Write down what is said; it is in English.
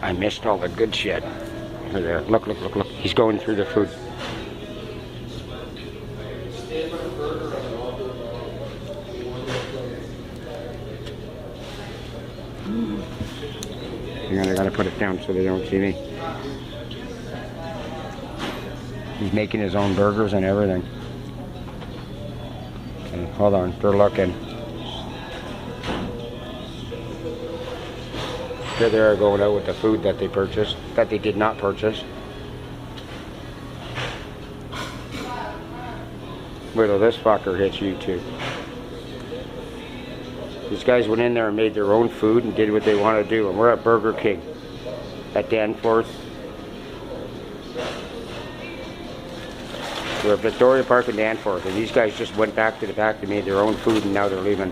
I missed all the good shit. There. Look, look, look, look. He's going through the food. Hang on, I gotta put it down so they don't see me. He's making his own burgers and everything. Okay, hold on, they're looking. Here they are going out with the food that they purchased, that they did not purchase. Wait till this fucker hits you too. These guys went in there and made their own food and did what they want to do. And we're at Burger King at Danforth. We're at Victoria Park in Danforth, and these guys just went back to the back. They made their own food, and now they're leaving.